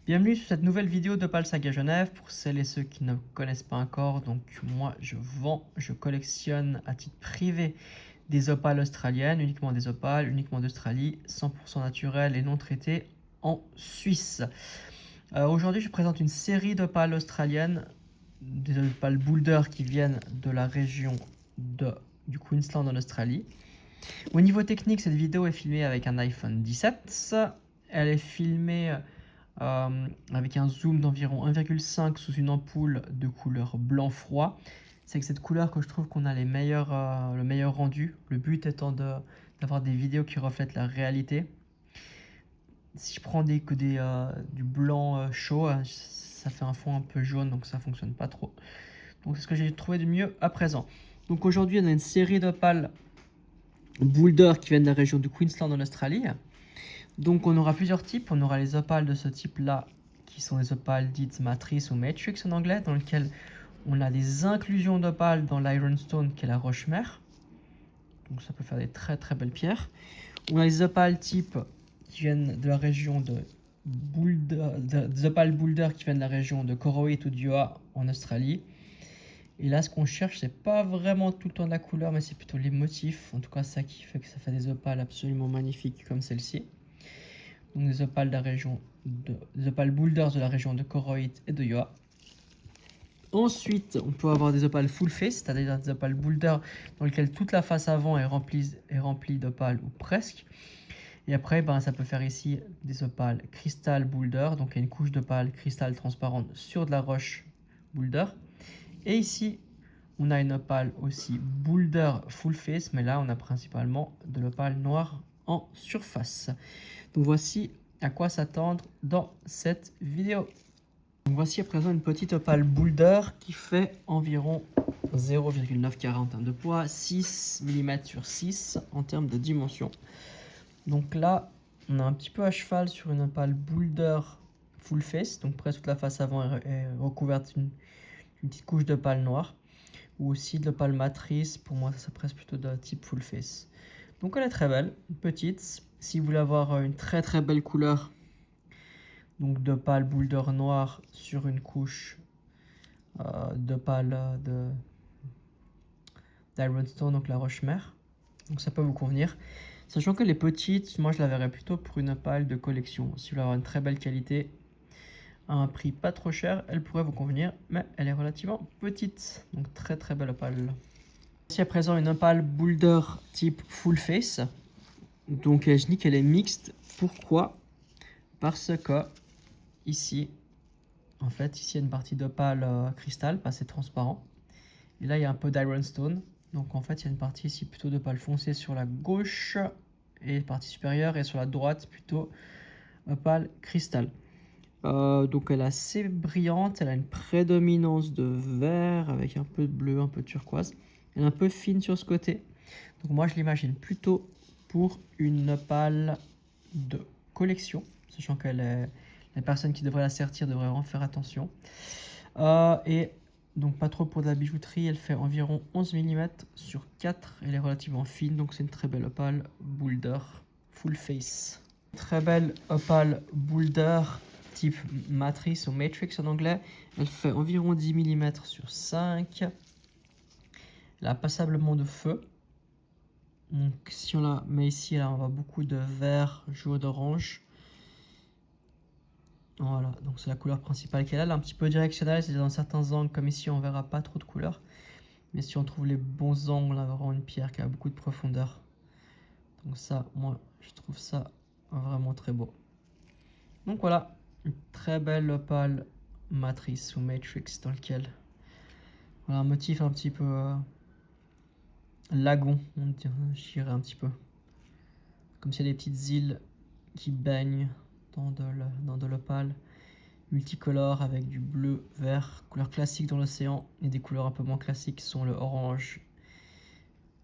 Bienvenue sur cette nouvelle vidéo d'Opale Saga Genève. Pour celles et ceux qui ne connaissent pas encore, donc moi je collectionne à titre privé des opales australiennes, uniquement des opales, uniquement d'Australie, 100% naturelles et non traitées en Suisse. Aujourd'hui je présente une série d'opales australiennes, des opales Boulder qui viennent de la région du Queensland en Australie. Au niveau technique, cette vidéo est filmée avec un iPhone 17. Elle est filmée avec un zoom d'environ 1,5 sous une ampoule de couleur blanc froid. C'est avec cette couleur que je trouve qu'on a le meilleur rendu. Le but étant d'avoir des vidéos qui reflètent la réalité. Si je prends du blanc chaud, ça fait un fond un peu jaune, donc ça fonctionne pas trop. Donc c'est ce que j'ai trouvé de mieux à présent. Donc aujourd'hui on a une série d'opales Boulder qui viennent de la région du Queensland en Australie. Donc on aura plusieurs types. On aura les opales de ce type là qui sont les opales dites matrice ou matrix en anglais, dans lesquelles on a des inclusions d'opales dans l'ironstone qui est la roche mère. Donc ça peut faire des très très belles pierres. On a les opales type qui viennent de la région de Boulder, des opales Boulder qui viennent de la région de Koroit ou Dioa en Australie. Et là, ce qu'on cherche, c'est pas vraiment tout le temps de la couleur, mais c'est plutôt les motifs. En tout cas, ça qui fait que ça fait des opales absolument magnifiques comme celle-ci. Donc des opales des opales Boulders de la région de Koroit et de Yoa. Ensuite, on peut avoir des opales full face, c'est-à-dire des opales Boulder dans lesquelles toute la face avant est remplie d'opales ou presque. Et après, ça peut faire ici des opales Crystal Boulder, donc il y a une couche d'opales cristal transparente sur de la roche Boulder. Et ici, on a une opale aussi Boulder full face, mais là on a principalement de l'opale noire en surface. Donc voici à quoi s'attendre dans cette vidéo. Donc voici à présent une petite opale Boulder qui fait environ 0,940 en termes de poids, 6 mm sur 6 en termes de dimension. Donc là, on a un petit peu à cheval sur une opale Boulder full face, donc presque toute la face avant est recouverte d'une petite couche d'opale noire, ou aussi de l'opale matrice. Pour moi, ça serait plutôt de type full face. Donc elle est très belle, petite. Si vous voulez avoir une très très belle couleur, donc d'opale Boulder noir sur une couche d'opale d'ironstone, donc la roche mère. Donc ça peut vous convenir. Sachant que les petites, moi je la verrais plutôt pour une opale de collection. Si vous voulez avoir une très belle qualité, à un prix pas trop cher, elle pourrait vous convenir, mais elle est relativement petite. Donc très très belle opale. Ici à présent une opale Boulder type full face. Donc je dis qu'elle est mixte. Pourquoi? Parce que ici, en fait, ici il y a une partie d'opale cristal, pas assez transparent. Et là il y a un peu d'ironstone. Donc en fait il y a une partie ici plutôt d'opale foncée sur la gauche et partie supérieure, et sur la droite plutôt opale cristal. Donc elle est assez brillante, elle a une prédominance de vert avec un peu de bleu, un peu de turquoise. Elle est un peu fine sur ce côté. Donc moi je l'imagine plutôt pour une opale de collection, sachant qu'elle est... Les personnes qui devraient la sertir devraient en faire attention. Et donc pas trop pour de la bijouterie, elle fait environ 11 mm sur 4. Elle est relativement fine, donc c'est une très belle opale Boulder full face. Très belle opale Boulder type matrice ou matrix en anglais. Elle fait environ 10 mm sur 5. Elle a passablement de feu. Donc si on la met ici, là on voit beaucoup de vert, jaune, orange. Voilà, donc c'est la couleur principale qu'elle a. Elle est un petit peu directionnelle, c'est-à-dire dans certains angles comme ici on verra pas trop de couleur. Mais si on trouve les bons angles, on a vraiment une pierre qui a beaucoup de profondeur. Donc ça, moi je trouve ça vraiment très beau. Donc voilà, une très belle opale matrice ou matrix dans lequel voilà un motif un petit peu lagon, on dirait un petit peu. Comme s'il y a des petites îles qui baignent dans de l'opale multicolore avec du bleu, vert, couleur classique dans l'océan, et des couleurs un peu moins classiques sont le orange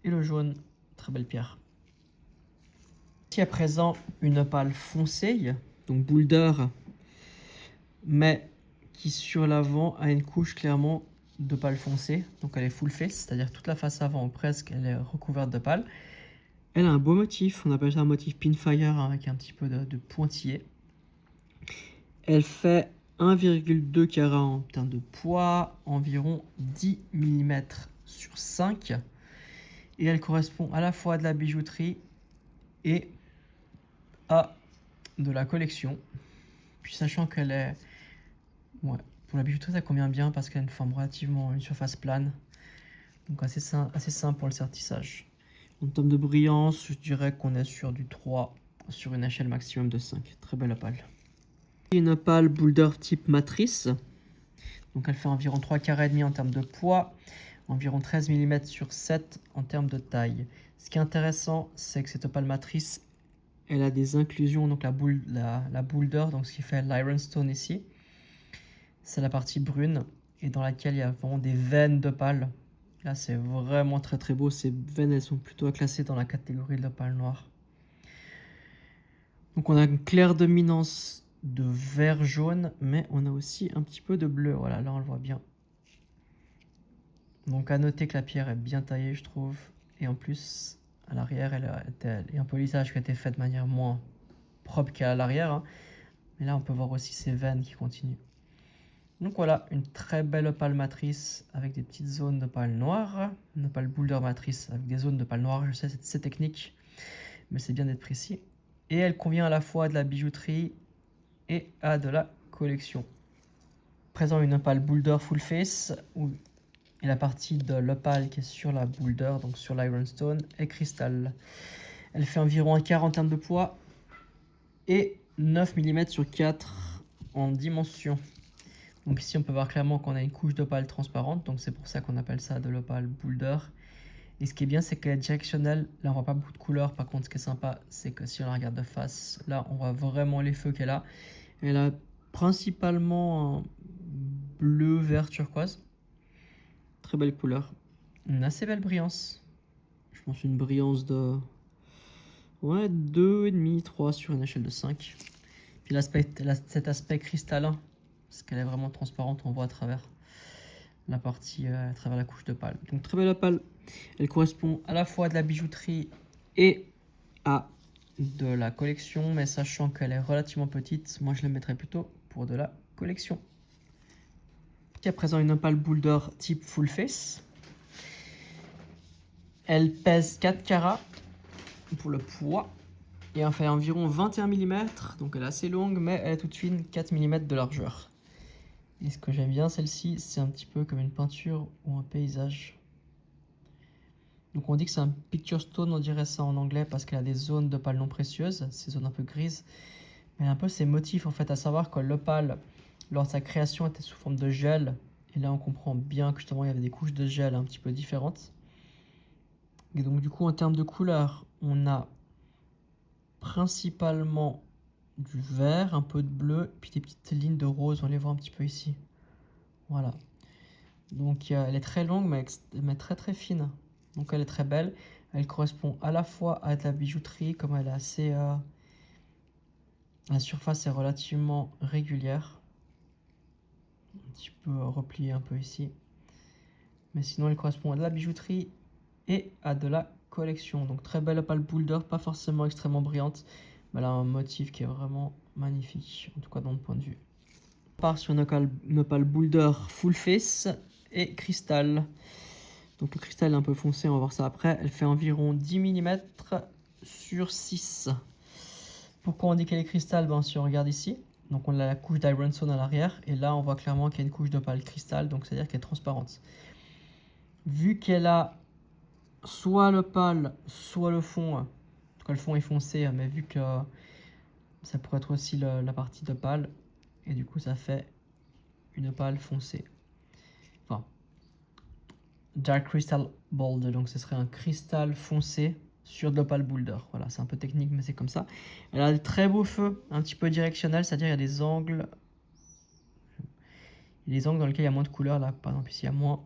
et le jaune. Très belle pierre. Ici à présent une opale foncée, donc Boulder, mais qui sur l'avant a une couche clairement d'opale foncée, donc elle est full face, c'est-à-dire toute la face avant presque elle est recouverte d'opale. Elle a un beau motif, on appelle ça un motif pinfire avec un petit peu de pointillé. Elle fait 1,2 carats en termes de poids, environ 10 mm sur 5. Et elle correspond à la fois à de la bijouterie et à de la collection. Puis sachant qu'elle est... Ouais, pour la bijouterie ça convient bien parce qu'elle a une forme relativement... une surface plane. Donc assez simple pour le sertissage. En termes de brillance, je dirais qu'on est sur du 3 sur une échelle maximum de 5. Très belle opale. Une opale boulder type matrice. Donc elle fait environ 3,5 carats en termes de poids, environ 13 mm sur 7 en termes de taille. Ce qui est intéressant, c'est que cette opale matrice, elle a des inclusions, donc la boulder, donc ce qui fait l'ironstone ici. C'est la partie brune et dans laquelle il y a vraiment des veines d'opale. Là, c'est vraiment très très beau. Ces veines, elles sont plutôt classées dans la catégorie de l'opale noire. Donc on a une claire dominance de vert jaune, mais on a aussi un petit peu de bleu. Voilà, là on le voit bien. Donc à noter que la pierre est bien taillée, je trouve. Et en plus, à l'arrière, il y a un polissage qui a été fait de manière moins propre qu'à l'arrière. Hein. Mais là, on peut voir aussi ces veines qui continuent. Donc voilà, une très belle opale matrice avec des petites zones d'opale noire. Une opale boulder matrice avec des zones d'opale noire. Je sais, c'est technique, mais c'est bien d'être précis. Et elle convient à la fois à de la bijouterie et à de la collection. Présent une opale boulder full face et la partie de l'opale qui est sur la boulder, donc sur l'ironstone, est cristal. Elle fait environ un quart en termes de poids et 9 mm sur 4 en dimension. Donc ici on peut voir clairement qu'on a une couche d'opale transparente, donc c'est pour ça qu'on appelle ça de l'opale boulder. Et ce qui est bien, c'est qu'elle est directionnelle. Là on voit pas beaucoup de couleurs, par contre ce qui est sympa, c'est que si on la regarde de face, là on voit vraiment les feux qu'elle a. Elle a principalement un bleu, vert, turquoise. Très belle couleur. Une assez belle brillance. Je pense une brillance de... Ouais, 2,5, 3 sur une échelle de 5. Puis cet aspect cristallin, parce qu'elle est vraiment transparente, on voit à travers la partie, à travers la couche de pâle. Donc très belle opale. Elle correspond à la fois à de la bijouterie et à de la collection, mais sachant qu'elle est relativement petite, moi je la mettrais plutôt pour de la collection. Ici à présent une opale boulder type full face. Elle pèse 4 carats pour le poids et elle fait environ 21 mm, donc elle est assez longue, mais elle est toute fine, 4 mm de largeur. Et ce que j'aime bien celle-ci, c'est un petit peu comme une peinture ou un paysage. Donc on dit que c'est un picture stone, on dirait ça en anglais, parce qu'elle a des zones d'opale non précieuses, ces zones un peu grises. Mais un peu ces motifs en fait, à savoir que l'opale, lors de sa création, était sous forme de gel. Et là on comprend bien que justement il y avait des couches de gel un petit peu différentes. Et donc du coup en termes de couleur, on a principalement du vert, un peu de bleu, puis des petites lignes de rose, on les voit un petit peu ici. Voilà. Donc elle est très longue, mais très très fine. Donc elle est très belle. Elle correspond à la fois à de la bijouterie, comme elle est assez... la surface est relativement régulière. Un petit peu repliée un peu ici. Mais sinon elle correspond à de la bijouterie et à de la collection. Donc très belle opale boulder, pas forcément extrêmement brillante. Mais elle a un motif qui est vraiment magnifique, en tout cas dans le point de vue. On part sur une opale boulder full face et cristal. Donc le cristal est un peu foncé, on va voir ça après. Elle fait environ 10 mm sur 6. Pourquoi on dit qu'elle est cristal? Si on regarde ici, donc on a la couche d'ironstone à l'arrière, et là on voit clairement qu'il y a une couche d'opale cristal, donc c'est-à-dire qu'elle est transparente. Vu qu'elle a soit l'opale, soit le fond, en tout cas le fond est foncé, mais vu que ça pourrait être aussi la partie d'opale, et du coup ça fait une opale foncée. Enfin, Dark Crystal Boulder, donc ce serait un cristal foncé sur de l'opale boulder. Voilà, c'est un peu technique, mais c'est comme ça. Elle a des très beaux feux, un petit peu directionnels, c'est-à-dire il y a des angles. Il y a des angles dans lesquels il y a moins de couleurs, là par exemple ici il y a moins.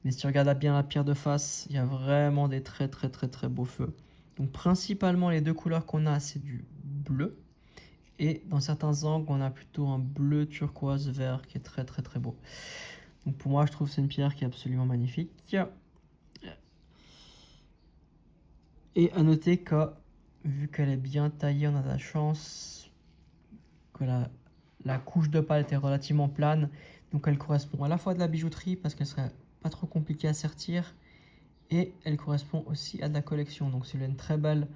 Mais si tu regardes bien la pierre de face, il y a vraiment des très beaux feux. Donc principalement les deux couleurs qu'on a, c'est du bleu. Et dans certains angles, on a plutôt un bleu turquoise vert qui est très beau. Donc pour moi, je trouve que c'est une pierre qui est absolument magnifique. Et à noter que, vu qu'elle est bien taillée, on a de la chance que la couche d'opale était relativement plane. Donc elle correspond à la fois de la bijouterie parce qu'elle serait pas trop compliquée à sertir. Et elle correspond aussi à de la collection. Donc c'est une très belle.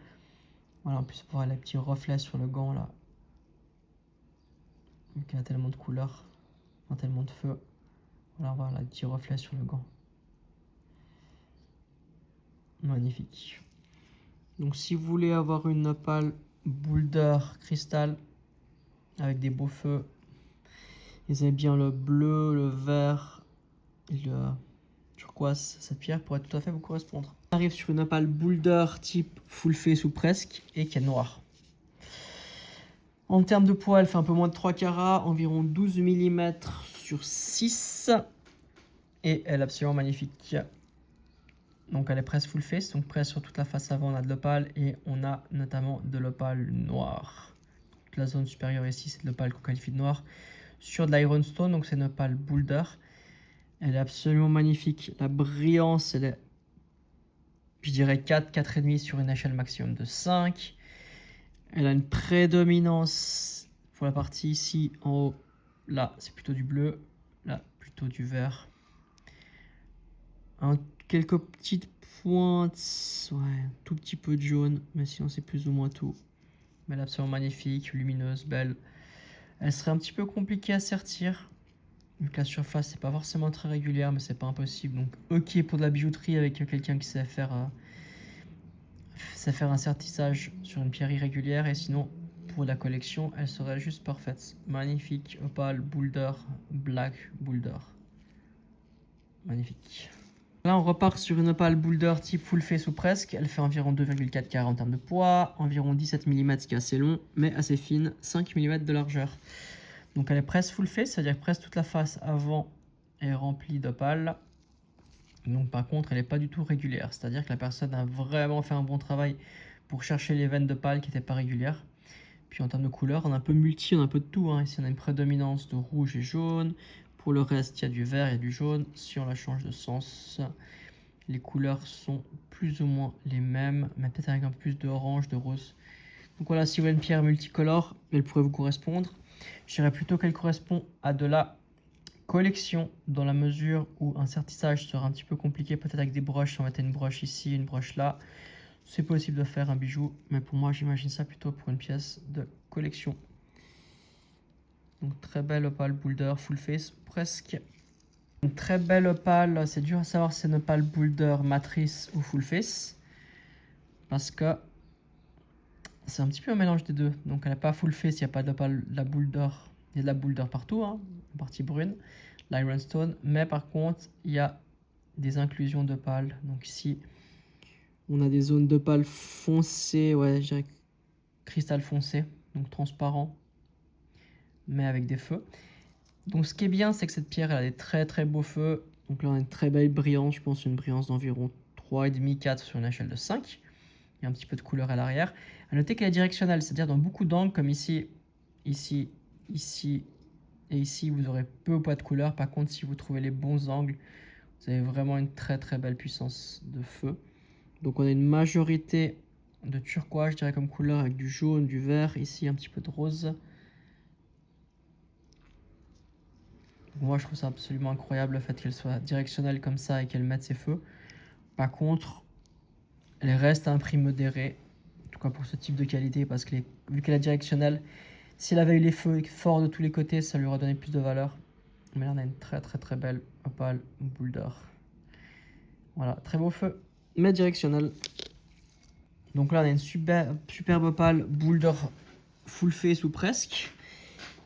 Voilà, en plus on voit les petits reflets sur le gant là. Donc il y a tellement de couleurs, tellement de feu. Voilà, on voit les petits reflets sur le gant. Magnifique. Donc si vous voulez avoir une opale boulder cristal avec des beaux feux, vous avez bien le bleu, le vert et le turquoise, cette pierre pourrait tout à fait vous correspondre. On arrive sur une opale boulder type full face ou presque et qui est noire. En termes de poids, elle fait un peu moins de 3 carats, environ 12 mm sur 6. Et elle est absolument magnifique. Donc elle est presque full face, donc presque sur toute la face avant on a de l'opale et on a notamment de l'opale noire. Toute la zone supérieure ici c'est de l'opale qu'on qualifie de noire. Sur de l'ironstone, donc c'est une opale boulder. Elle est absolument magnifique. La brillance, elle est, je dirais 4, 4,5 sur une échelle maximum de 5. Elle a une prédominance pour la partie ici en haut. Là, c'est plutôt du bleu. Là, plutôt du vert. Quelques petites pointes. Ouais, un tout petit peu de jaune. Mais sinon, c'est plus ou moins tout. Mais elle est absolument magnifique, lumineuse, belle. Elle serait un petit peu compliquée à sertir. Vu que la surface, c'est pas forcément très régulière, mais c'est pas impossible. Donc, ok pour de la bijouterie avec quelqu'un qui sait faire un sertissage sur une pierre irrégulière. Et sinon, pour la collection, elle serait juste parfaite. Magnifique, opale, boulder, black, boulder. Magnifique. Là, on repart sur une opale boulder type full face ou presque. Elle fait environ 2,4 carats en termes de poids, environ 17 mm, ce qui est assez long, mais assez fine, 5 mm de largeur. Donc elle est presque full face, c'est-à-dire presque toute la face avant est remplie d'opale. Donc par contre, elle n'est pas du tout régulière, c'est-à-dire que la personne a vraiment fait un bon travail pour chercher les veines d'opale qui n'étaient pas régulières. Puis en termes de couleur, on a un peu multi, on a un peu de tout. Ici, on a une prédominance de rouge et jaune. Pour le reste, il y a du vert et du jaune. Si on la change de sens, les couleurs sont plus ou moins les mêmes, mais peut-être avec un peu plus d'orange, de rose. Donc voilà, si vous voulez une pierre multicolore, elle pourrait vous correspondre. Je dirais plutôt qu'elle correspond à de la collection, dans la mesure où un sertissage sera un petit peu compliqué, peut-être avec des broches. Si on mettait une broche ici, une broche là, c'est possible de faire un bijou, mais pour moi, j'imagine ça plutôt pour une pièce de collection. Donc très belle opale boulder full face, presque. Une très belle opale, c'est dur à savoir si c'est une opale boulder matrice ou full face, parce que c'est un petit peu un mélange des deux. Donc elle n'est pas full face, il n'y a pas d'opale, la boulder, il y a de la boulder partout, hein, la partie brune, l'ironstone, mais par contre il y a des inclusions d'opale. Donc ici on a des zones d'opale foncées, ouais, je dirais cristal foncé, donc transparent, mais avec des feux. Donc ce qui est bien, c'est que cette pierre elle a des très très beaux feux. Donc là on a une très belle brillance, je pense une brillance d'environ 3,5-4 sur une échelle de 5. Il y a un petit peu de couleur à l'arrière. À noter qu'elle est directionnelle, c'est-à-dire dans beaucoup d'angles, comme ici, ici, ici et ici, vous aurez peu ou pas de couleur. Par contre, si vous trouvez les bons angles, vous avez vraiment une très très belle puissance de feu. Donc on a une majorité de turquoise, je dirais comme couleur, avec du jaune, du vert, ici un petit peu de rose. Donc moi je trouve ça absolument incroyable le fait qu'elle soit directionnelle comme ça et qu'elle mette ses feux. Par contre, elle reste à un prix modéré, en tout cas pour ce type de qualité, parce que vu qu'elle est directionnelle, si elle avait eu les feux forts de tous les côtés, ça lui aurait donné plus de valeur. Mais là on a une très très très belle opale boulder. Voilà, très beau feu, mais directionnel. Donc là on a une superbe opale boulder full face ou presque.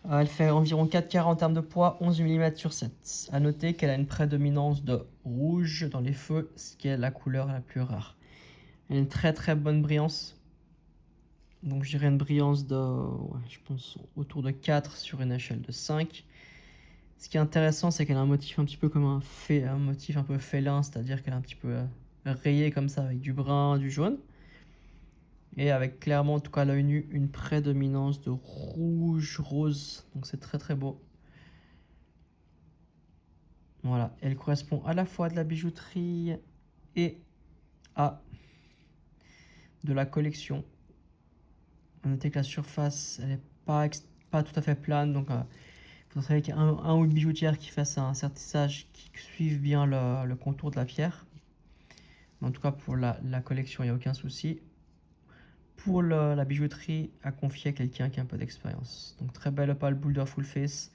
Elle fait environ 4 carats en termes de poids, 11 mm sur 7. A noter qu'elle a une prédominance de rouge dans les feux, ce qui est la couleur la plus rare. Elle a une très très bonne brillance. Donc je dirais une brillance de, ouais, je pense, autour de 4 sur une échelle de 5. Ce qui est intéressant, c'est qu'elle a un motif un petit peu comme un motif un peu félin, c'est-à-dire qu'elle est un petit peu rayée comme ça, avec du brun, du jaune. Et avec clairement, en tout cas à l'œil nu, une prédominance de rouge, rose. Donc c'est très très beau. Voilà, elle correspond à la fois à de la bijouterie et à de la collection. On noter que la surface, elle n'est pas pas tout à fait plane, donc il faudrait qu'il y ait un ou une bijoutière qui fasse un sertissage qui suive bien le contour de la pierre. Mais en tout cas, pour la collection, il n'y a aucun souci. Pour la bijouterie, à confier à quelqu'un qui a un peu d'expérience. Donc très belle opale boulder full face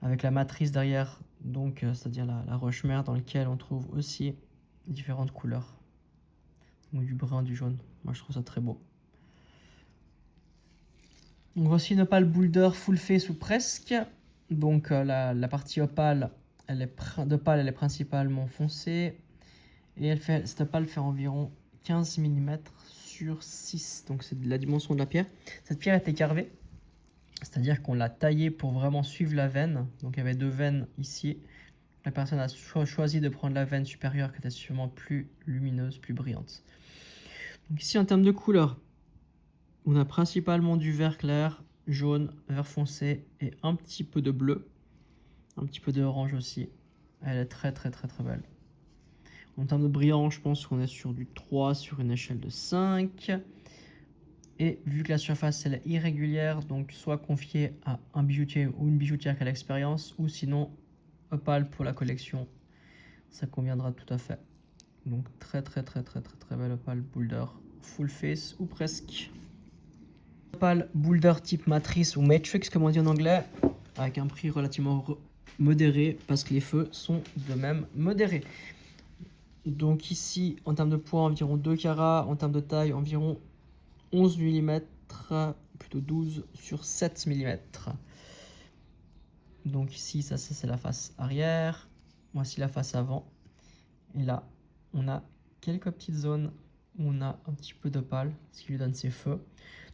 avec la matrice derrière, donc c'est-à-dire la roche-mère dans laquelle on trouve aussi différentes couleurs. Donc du brun, du jaune. Moi je trouve ça très beau. Donc voici une opale boulder full face ou presque. Donc la partie opale, elle est principalement foncée. Et cette opale fait environ 15 mm sur 6. Donc c'est de la dimension de la pierre. Cette pierre était carvée. C'est-à-dire qu'on l'a taillée pour vraiment suivre la veine. Donc il y avait 2 veines ici. La personne a choisi de prendre la veine supérieure qui était sûrement plus lumineuse, plus brillante. Donc ici en termes de couleur, on a principalement du vert clair, jaune, vert foncé et un petit peu de bleu. Un petit peu d'orange aussi. Elle est très très très très belle. En termes de brillant, je pense qu'on est sur du 3 sur une échelle de 5. Et vu que la surface elle est irrégulière, donc soit confiée à un bijoutier ou une bijoutière qui a l'expérience, ou sinon opale pour la collection, ça conviendra tout à fait. Donc très très très très très très belle opale boulder full face ou presque. Opale boulder type matrice ou matrix comme on dit en anglais, avec un prix relativement modéré parce que les feux sont de même modérés. Donc ici en termes de poids environ 2 carats, en termes de taille environ 11 mm, plutôt 12 sur 7 mm. Donc ici, ça c'est la face arrière. Voici la face avant. Et là, on a quelques petites zones où on a un petit peu d'opale, ce qui lui donne ses feux.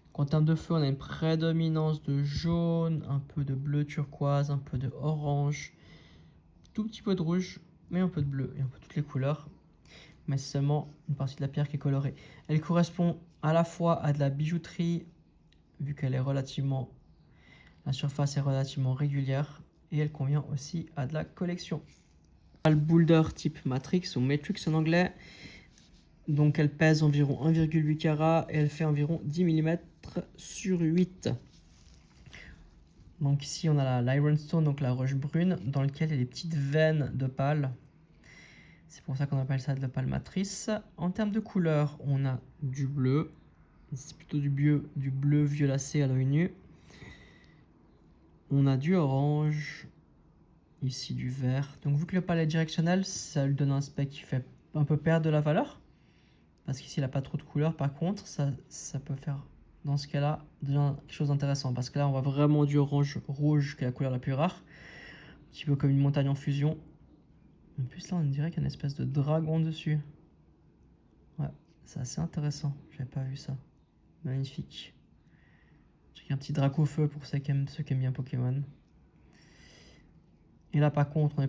Donc, en termes de feu, on a une prédominance de jaune, un peu de bleu turquoise, un peu de orange, tout petit peu de rouge, mais un peu de bleu et un peu toutes les couleurs. Mais c'est seulement une partie de la pierre qui est colorée. Elle correspond à la fois à de la bijouterie, vu qu'elle est relativement, la surface est relativement régulière, et elle convient aussi à de la collection. Le boulder type Matrix ou Matrix en anglais, donc elle pèse environ 1,8 carat et elle fait environ 10 mm sur 8. Donc ici on a l'ironstone, donc la roche brune, dans laquelle il y a des petites veines d'opale. C'est pour ça qu'on appelle ça de l'opale matrice. En termes de couleur, on a du bleu, c'est plutôt du bleu violacé à l'œil nu. On a du orange, ici du vert. Donc vu que l'opale est directionnelle, ça lui donne un aspect qui fait un peu perdre de la valeur. Parce qu'ici il n'a pas trop de couleur. Par contre, ça peut faire, dans ce cas-là, quelque chose d'intéressant. Parce que là, on voit vraiment du orange rouge, qui est la couleur la plus rare. Un petit peu comme une montagne en fusion. En plus là, on dirait qu'il y a une espèce de dragon dessus. Ouais, c'est assez intéressant. J'avais pas vu ça. Magnifique. J'ai un petit drac au feu pour ceux qui aiment bien Pokémon. Et là par contre, on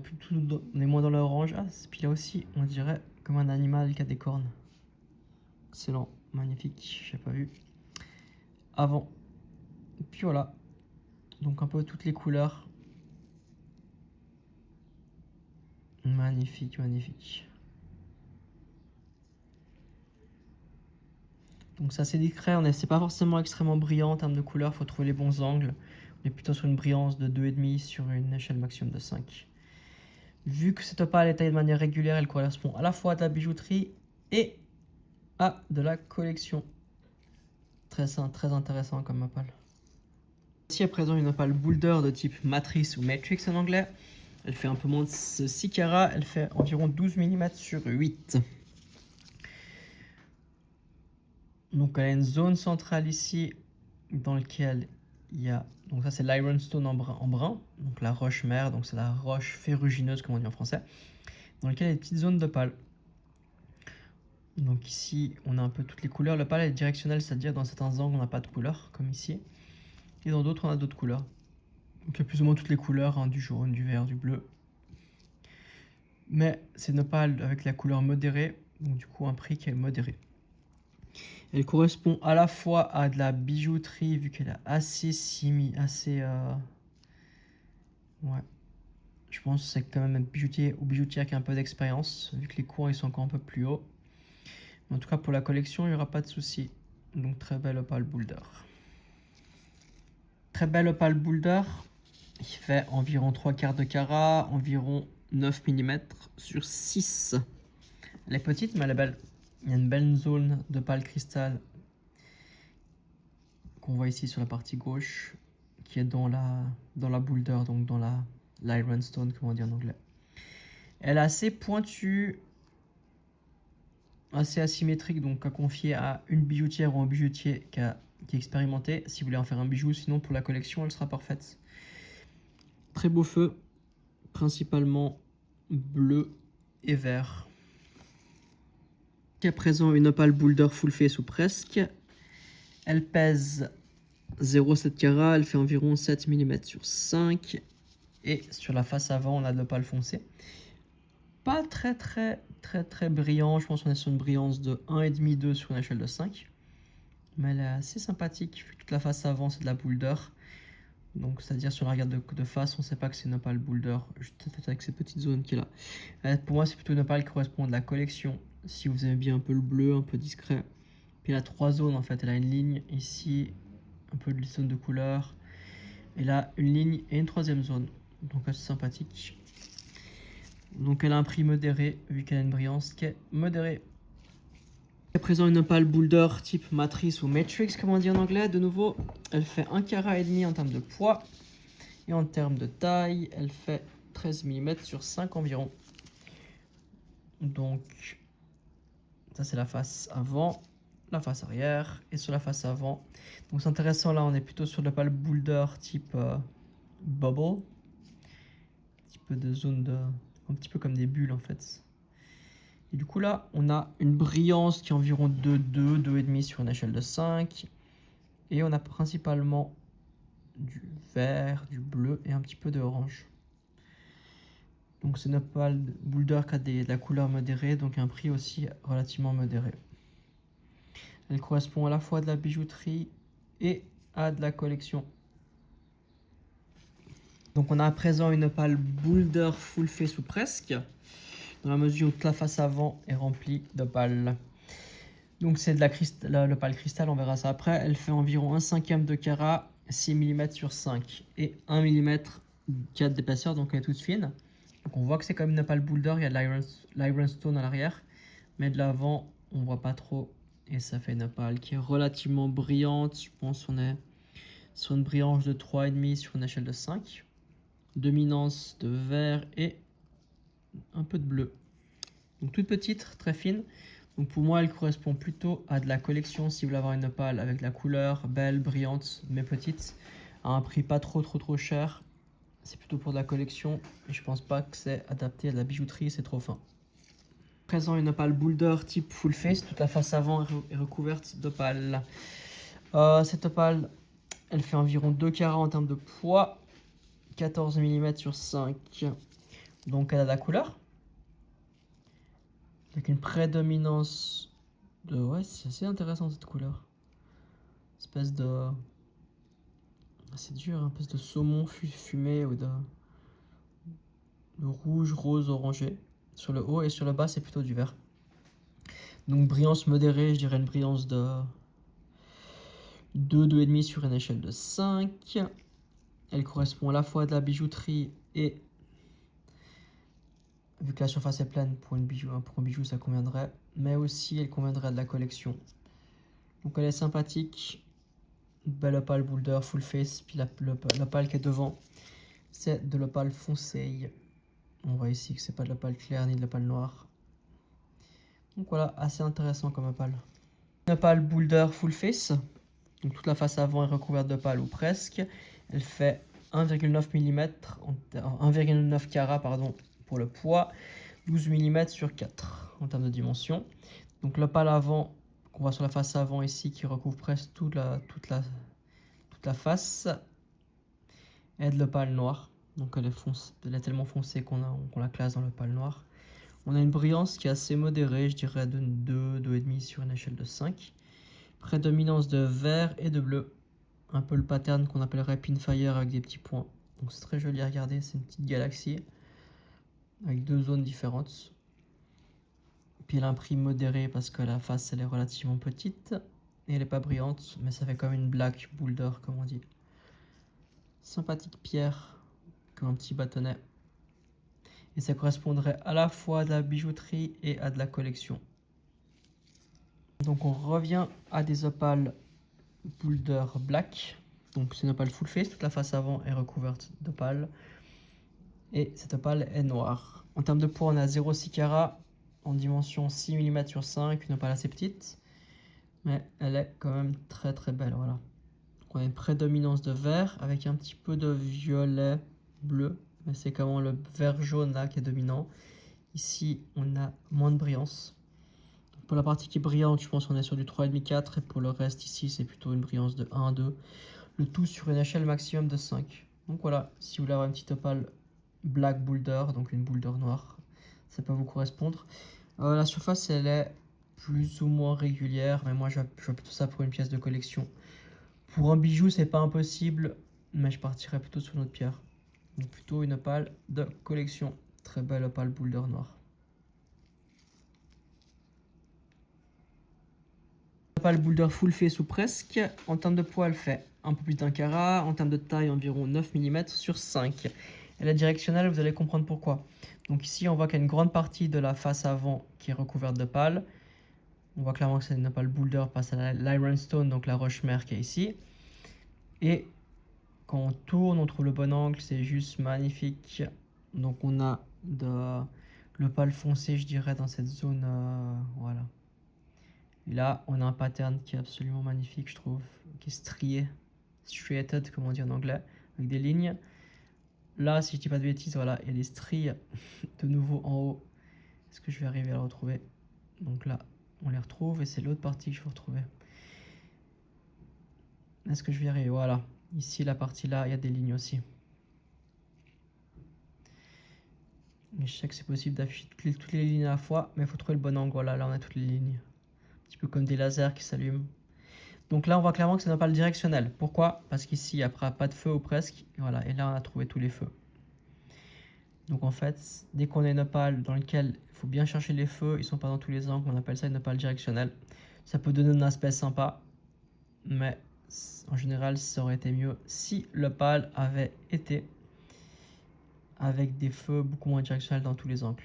est moins dans l'orange. Ah, puis là aussi, on dirait comme un animal qui a des cornes. Excellent, magnifique, j'ai pas vu. Avant. Et puis voilà. Donc un peu toutes les couleurs. Magnifique, magnifique. Donc ça c'est discret, c'est pas forcément extrêmement brillant en termes de couleurs, faut trouver les bons angles. On est plutôt sur une brillance de 2,5 sur une échelle maximum de 5. Vu que cette opale est taillée de manière régulière, elle correspond à la fois à de la bijouterie et à de la collection. Très intéressant comme opale. Ici à présent une opale boulder de type matrice ou matrix en anglais. Elle fait un peu moins de 6 carats, elle fait environ 12 mm sur 8. Donc elle a une zone centrale ici dans laquelle il y a, donc ça c'est l'ironstone en brun, donc la roche mère, donc c'est la roche ferrugineuse comme on dit en français, dans laquelle il y a des petites zones d'opale. Donc ici on a un peu toutes les couleurs, l'opale est directionnelle, c'est-à-dire dans certains angles on n'a pas de couleur comme ici, et dans d'autres on a d'autres couleurs. Donc il y a plus ou moins toutes les couleurs, hein, du jaune, du vert, du bleu. Mais c'est une opale avec la couleur modérée, donc du coup un prix qui est modéré. Elle correspond à la fois à de la bijouterie, vu qu'elle est assez ouais. Je pense que c'est quand même un bijoutier ou bijoutière qui a un peu d'expérience, vu que les cours ils sont encore un peu plus hauts. Mais en tout cas pour la collection, il n'y aura pas de souci. Donc très belle opale boulder. Très belle opale boulder. Il fait environ 3/4 de carat, environ 9 mm sur 6. Elle est petite, mais elle est belle. Il y a une belle zone d'opale cristal qu'on voit ici sur la partie gauche, qui est dans la boulder, donc dans l'ironstone, comment dire en anglais. Elle est assez pointue, assez asymétrique, donc à confier à une bijoutière ou un bijoutier qui est expérimenté, si vous voulez en faire un bijou. Sinon, pour la collection, elle sera parfaite. Très beau feu, principalement bleu et vert. À présent, une opale boulder full face ou presque. Elle pèse 0,7 carats, elle fait environ 7 mm sur 5. Et sur la face avant, on a de l'opale foncé. Pas très brillant, je pense qu'on est sur une brillance de 1,5-2 sur une échelle de 5. Mais elle est assez sympathique, vu que toute la face avant c'est de la boulder. Donc c'est-à-dire sur la regarde de face, on ne sait pas que c'est une opale boulder, juste avec cette petite zone qui est là. Pour moi c'est plutôt une opale qui correspond à de la collection, si vous aimez bien un peu le bleu, un peu discret. Puis elle a 3 zones en fait, elle a une ligne ici, un peu de zone de couleur. Et là une ligne et une 3e zone, donc assez sympathique. Donc elle a un prix modéré, vu qu'elle a une brillance qui est modérée. À présent une opale boulder type matrice ou matrix, comme on dit en anglais. De nouveau, elle fait 1,5 carat en termes de poids. Et en termes de taille, elle fait 13 mm sur 5 environ. Donc ça c'est la face avant, la face arrière et sur la face avant. Donc c'est intéressant, là on est plutôt sur l'opale boulder type bubble. Un petit peu de zone un petit peu comme des bulles en fait. Et du coup là, on a une brillance qui est environ 2,2, 2,5 sur une échelle de 5. Et on a principalement du vert, du bleu et un petit peu de orange. Donc c'est une opale boulder qui a de la couleur modérée, donc un prix aussi relativement modéré. Elle correspond à la fois à de la bijouterie et à de la collection. Donc on a à présent une opale boulder full face ou presque, dans la mesure où toute la face avant est remplie d'opales. Donc c'est de l'opale cristal, on verra ça après. Elle fait environ 1/5 de carat, 6 mm sur 5 et 1 mm 4 d'épaisseur, donc elle est toute fine. Donc on voit que c'est comme une opale boulder, il y a de l'ironstone à l'arrière, mais de l'avant on voit pas trop. Et ça fait une opale qui est relativement brillante. Je pense qu'on est sur une brillance de 3,5 sur une échelle de 5. Dominance de vert et un peu de bleu. Donc toute petite, très fine. Donc pour moi, elle correspond plutôt à de la collection si vous voulez avoir une opale avec de la couleur belle, brillante, mais petite, à un prix pas trop cher. C'est plutôt pour de la collection et je pense pas que c'est adapté à de la bijouterie, c'est trop fin. Présent une opale boulder type full face, toute la face avant est recouverte d'opale. Cette opale, elle fait environ 2 carats en termes de poids, 14 mm sur 5. Donc elle a de la couleur, avec une prédominance de... Ouais, c'est assez intéressant cette couleur. Espèce de... C'est dur, une espèce de saumon fumé ou de rouge, rose, orangé. Sur le haut et sur le bas, c'est plutôt du vert. Donc brillance modérée, je dirais une brillance de 2, 2,5 sur une échelle de 5. Elle correspond à la fois à de la bijouterie et, vu que la surface est pleine, pour un bijou ça conviendrait, mais aussi elle conviendrait à de la collection. Donc elle est sympathique. Belle opale boulder full face, puis l'opale qui est devant, c'est de l'opale foncée. On voit ici que c'est pas de l'opale claire ni de l'opale noire. Donc voilà, assez intéressant comme opale. Une opale boulder full face, donc toute la face avant est recouverte d'opale ou presque. Elle fait 1,9 mm, 1,9 carat pardon, pour le poids, 12 mm sur 4 en termes de dimension. Donc l'opale avant qu'on voit sur la face avant ici qui recouvre presque toute la face est de l'opale noire. Donc elle est tellement foncée qu'on la classe dans l'opale noire. On a une brillance qui est assez modérée, je dirais de 2, 2,5 sur une échelle de 5. Prédominance de vert et de bleu. Un peu le pattern qu'on appellerait pinfire avec des petits points. Donc c'est très joli à regarder, c'est une petite galaxie avec 2 zones différentes. Puis elle a un prix modéré parce que la face elle est relativement petite et elle n'est pas brillante, mais ça fait comme une black boulder comme on dit. sympathique pierre, comme un petit bâtonnet. Et ça correspondrait à la fois à de la bijouterie et à de la collection. Donc on revient à des opales Boulder Black. Donc c'est une opale full face, toute la face avant est recouverte d'opales. Et cette opale est noire. En termes de poids, on a 0,6 carats en dimension 6 mm sur 5, une opale assez petite. Mais elle est quand même très très belle, voilà. Donc on a une prédominance de vert avec un petit peu de violet bleu. Mais c'est quand même le vert jaune là qui est dominant. Ici, on a moins de brillance. Donc pour la partie qui est brillante, je pense qu'on est sur du 3,5-4. Et pour le reste ici, c'est plutôt une brillance de 1 à 2. Le tout sur une échelle maximum de 5. Donc voilà, si vous voulez avoir une petite opale Black Boulder, donc une boulder noire, ça peut vous correspondre. La surface, elle est plus ou moins régulière, mais moi je vois plutôt ça pour une pièce de collection. Pour un bijou, c'est pas impossible, mais je partirais plutôt sur une autre pierre. Donc plutôt une opale de collection. Très belle opale boulder noire. Opale boulder full face ou presque. En termes de poids, elle fait un peu plus d'un carat. En termes de taille, environ 9 mm sur 5. Elle est directionnelle, vous allez comprendre pourquoi. Donc ici, on voit qu'il y a une grande partie de la face avant qui est recouverte d'opale. On voit clairement que c'est une opale boulder face à l'ironstone, donc la roche-mère qui est ici. Et quand on tourne, on trouve le bon angle, c'est juste magnifique. Donc on a de l'opale foncé, je dirais, dans cette zone, voilà. Et là, on a un pattern qui est absolument magnifique, je trouve, qui est strié, striated, comme on dit en anglais, avec des lignes. Là, si je dis pas de bêtises, voilà, il y a des stries de nouveau en haut. Est-ce que je vais arriver à le retrouver? Donc là, on les retrouve et c'est l'autre partie que je veux retrouver. Est-ce que je vais y arriver? Voilà. Ici, la partie là, il y a des lignes aussi. Et je sais que c'est possible d'afficher toutes les lignes à la fois, mais il faut trouver le bon angle. Voilà, là, on a toutes les lignes. Un petit peu comme des lasers qui s'allument. Donc là, on voit clairement que c'est une opale directionnelle. Pourquoi? Parce qu'ici, il n'y a pas de feu ou presque. Et voilà, et là, on a trouvé tous les feux. Donc en fait, dès qu'on a une opale dans laquelle il faut bien chercher les feux, ils sont pas dans tous les angles, on appelle ça une opale directionnelle. Ça peut donner un aspect sympa, mais en général, ça aurait été mieux si l'opale avait été avec des feux beaucoup moins directionnels dans tous les angles.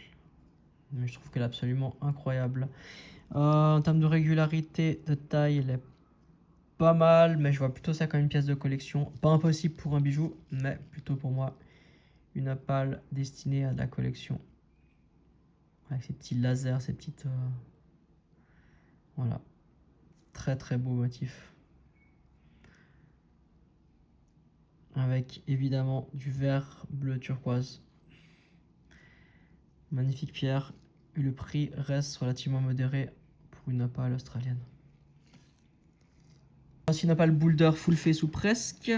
Mais je trouve qu'elle est absolument incroyable. En termes de régularité de taille, elle est pas mal, mais je vois plutôt ça comme une pièce de collection. Pas impossible pour un bijou, mais plutôt pour moi une opale destinée à de la collection. Avec ces petits lasers, ces petites... voilà. Très très beau motif. Avec évidemment du vert bleu turquoise. Magnifique pierre. Et le prix reste relativement modéré pour une opale australienne. Voici une opale boulder full face ou presque.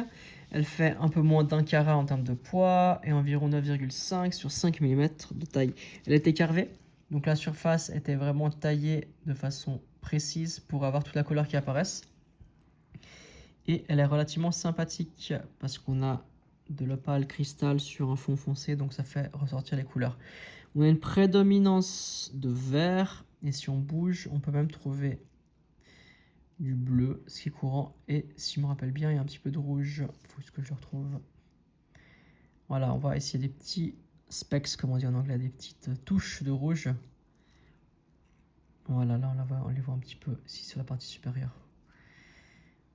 Elle fait un peu moins d'un carat en termes de poids et environ 9,5 sur 5 mm de taille. Elle était carvée, donc la surface était vraiment taillée de façon précise pour avoir toute la couleur qui apparaisse. Et elle est relativement sympathique parce qu'on a de l'opale cristal sur un fond foncé, donc ça fait ressortir les couleurs. On a une prédominance de vert et si on bouge, on peut même trouver du bleu, ce qui est courant. Et si je me rappelle bien, il y a un petit peu de rouge. Il faut que je le retrouve. Voilà, on voit ici des petits specks, comme on dit en anglais, des petites touches de rouge. Voilà, là on les voit un petit peu ici sur la partie supérieure.